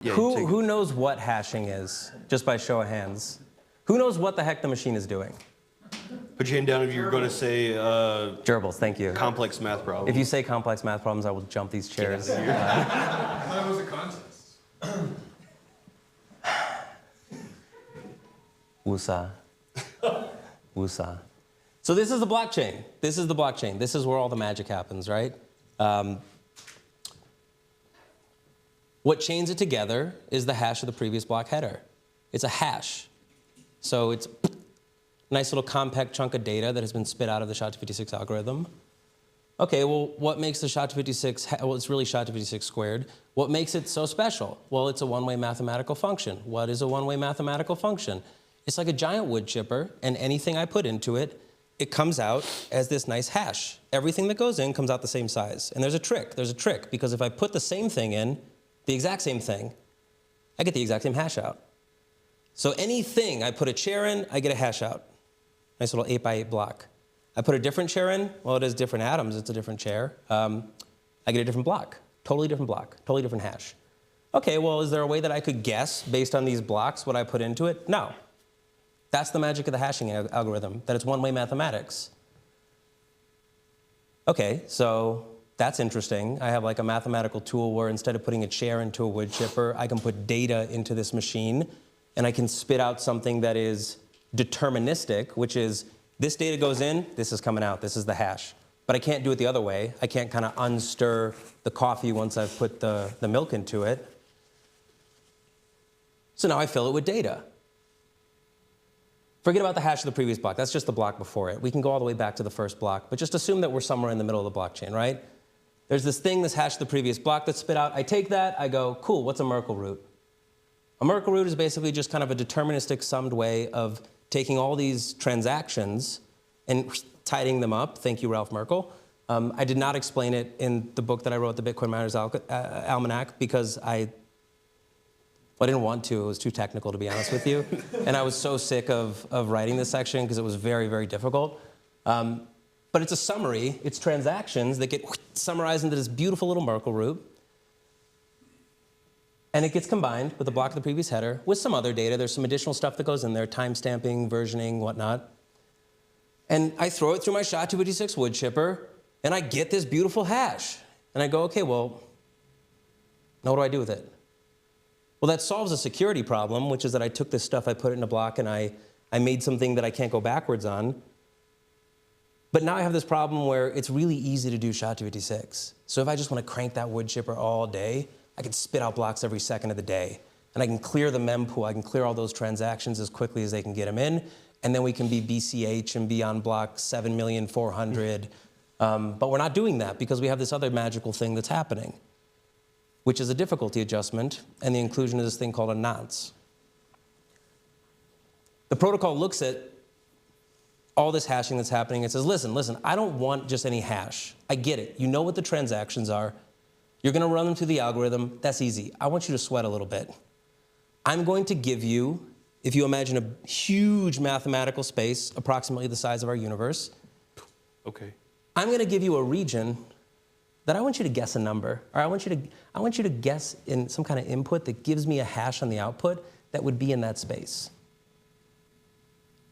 Yeah, Who knows what hashing is, just by show of hands? Who knows what the heck the machine is doing? Put your hand down if you're going to say Gerbils, thank you. complex math problem. If you say complex math problems, I will jump these chairs. I thought it was a contest. Woosah. Woosah. So this is the blockchain. This is the blockchain. This is where all the magic happens, right? What chains it together is the hash of the previous block header. It's a hash. So it's a nice little compact chunk of data that has been spit out of the SHA-256 algorithm. Okay, well, what makes the SHA-256, well, it's really SHA-256 squared. What makes it so special? Well, it's a one-way mathematical function. What is a one-way mathematical function? It's like a giant wood chipper, and anything I put into it, it comes out as this nice hash. Everything that goes in comes out the same size. And there's a trick, because if I put the same thing in, the exact same thing, I get the exact same hash out. So anything I put a chair in, I get a hash out. Nice little 8x8 block. I put a different chair in, well, it has different atoms, it's a different chair. I get a different block, totally different hash. Okay, well, is there a way that I could guess based on these blocks what I put into it? No. That's the magic of the hashing algorithm, that it's one-way mathematics. Okay, so that's interesting. I have like a mathematical tool where instead of putting a chair into a wood chipper, I can put data into this machine, and I can spit out something that is deterministic, which is this data goes in, this is coming out, this is the hash. But I can't do it the other way. I can't kind of unstir the coffee once I've put the milk into it. So now I fill it with data. Forget about the hash of the previous block. That's just the block before it. We can go all the way back to the first block, but just assume that we're somewhere in the middle of the blockchain, right? There's this thing, this hash of the previous block that's spit out. I take that, I go, cool, what's a Merkle root? A Merkle root is basically just kind of a deterministic summed way of taking all these transactions and tidying them up. Thank you, Ralph Merkle. I did not explain it in the book that I wrote, the Bitcoin Miners Almanac, because I didn't want to. It was too technical, to be honest with you. And I was so sick of writing this section because it was very, very difficult. But it's a summary. It's transactions that get summarized into this beautiful little Merkle root. And it gets combined with the block of the previous header with some other data. There's some additional stuff that goes in there, timestamping, versioning, whatnot. And I throw it through my SHA-256 wood chipper, and I get this beautiful hash. And I go, okay, well, now what do I do with it? Well, that solves a security problem, which is that I took this stuff, I put it in a block, and I made something that I can't go backwards on. But now I have this problem where it's really easy to do SHA-256. So if I just want to crank that wood chipper all day, I can spit out blocks every second of the day. And I can clear the mempool, I can clear all those transactions as quickly as they can get them in, and then we can be BCH and be on block 7,400,000. But we're not doing that because we have this other magical thing that's happening, which is a difficulty adjustment and the inclusion of this thing called a nonce. The protocol looks at all this hashing that's happening and says, listen, I don't want just any hash. I get it. You know what the transactions are. You're going to run them through the algorithm. That's easy. I want you to sweat a little bit. I'm going to give you, if you imagine a huge mathematical space, approximately the size of our universe. Okay. I'm going to give you a region that I want you to guess a number, or I want you to guess in some kind of input that gives me a hash on the output that would be in that space.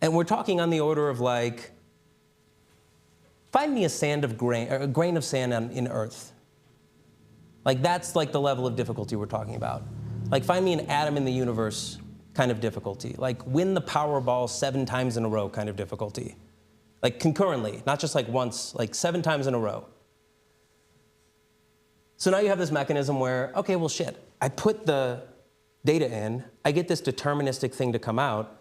And we're talking on the order of like, find me a grain of sand in Earth. Like that's like the level of difficulty we're talking about. Like find me an atom in the universe kind of difficulty. Like win the Powerball 7 times in a row kind of difficulty. Like concurrently, not just like once, like 7 times in a row. So now you have this mechanism where, okay, well shit, I put the data in, I get this deterministic thing to come out.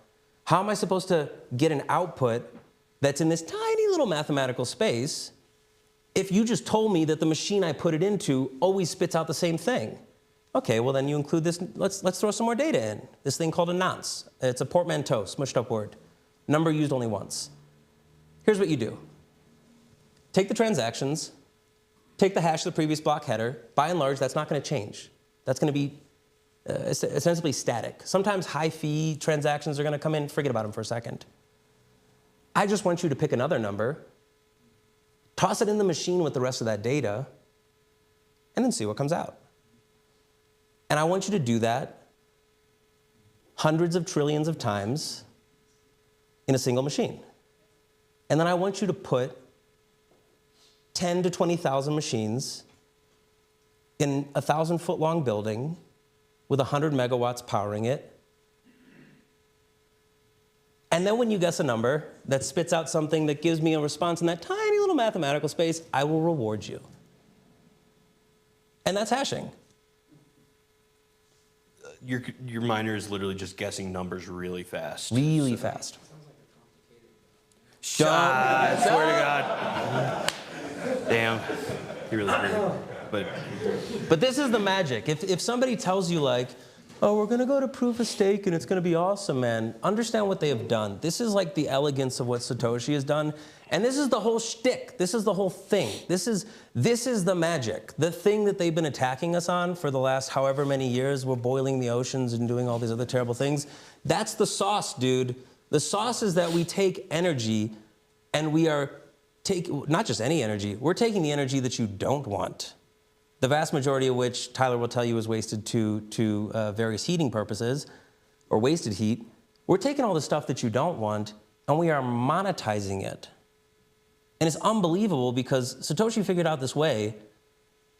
How am I supposed to get an output that's in this tiny little mathematical space if you just told me that the machine I put it into always spits out the same thing? Okay, well then you include this, let's throw some more data in. This thing called a nonce. It's a portmanteau, smushed up word. Number used only once. Here's what you do. Take the transactions, take the hash of the previous block header. By and large, that's not going to change. That's going to be essentially static. Sometimes high fee transactions are going to come in. Forget about them for a second. I just want you to pick another number, toss it in the machine with the rest of that data, and then see what comes out. And I want you to do that hundreds of trillions of times in a single machine. And then I want you to put 10 to 20,000 machines in a 1,000-foot-long building with 100 megawatts powering it. And then when you guess a number that spits out something that gives me a response in that tiny little mathematical space, I will reward you. And that's hashing. Your miner is literally just guessing numbers really fast. Really fast. I swear to God. Damn. You really hurt. But this is the magic. If somebody tells you like, oh, we're going to go to proof of stake and it's going to be awesome, man, understand what they have done. This is like the elegance of what Satoshi has done. And this is the whole shtick. This is the whole thing. This is the magic. The thing that they've been attacking us on for the last however many years. We're boiling the oceans and doing all these other terrible things. That's the sauce, dude. The sauce is that we take energy and we are not just any energy, we're taking the energy that you don't want. The vast majority of which Tyler will tell you is wasted to various heating purposes or wasted heat. We're taking all the stuff that you don't want and we are monetizing it. And it's unbelievable because Satoshi figured out this way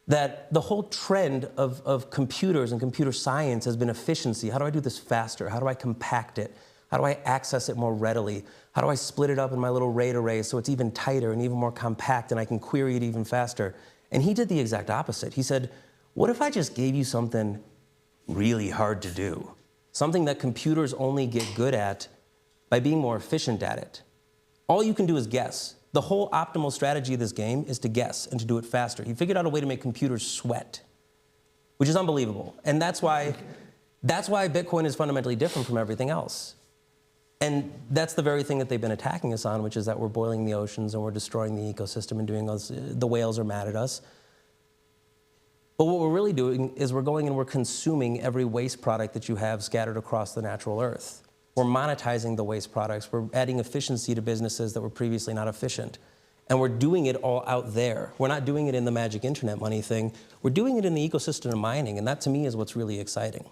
that the whole trend of computers and computer science has been efficiency. How do I do this faster? How do I compact it? How do I access it more readily? How do I split it up in my little RAID array so it's even tighter and even more compact and I can query it even faster? And he did the exact opposite. He said, what if I just gave you something really hard to do? Something that computers only get good at by being more efficient at it. All you can do is guess. The whole optimal strategy of this game is to guess and to do it faster. He figured out a way to make computers sweat, which is unbelievable. And that's why Bitcoin is fundamentally different from everything else. And that's the very thing that they've been attacking us on, which is that we're boiling the oceans and we're destroying the ecosystem and doing those, the whales are mad at us. But what we're really doing is we're going and we're consuming every waste product that you have scattered across the natural earth. We're monetizing the waste products. We're adding efficiency to businesses that were previously not efficient. And we're doing it all out there. We're not doing it in the magic internet money thing. We're doing it in the ecosystem of mining, and that to me is what's really exciting.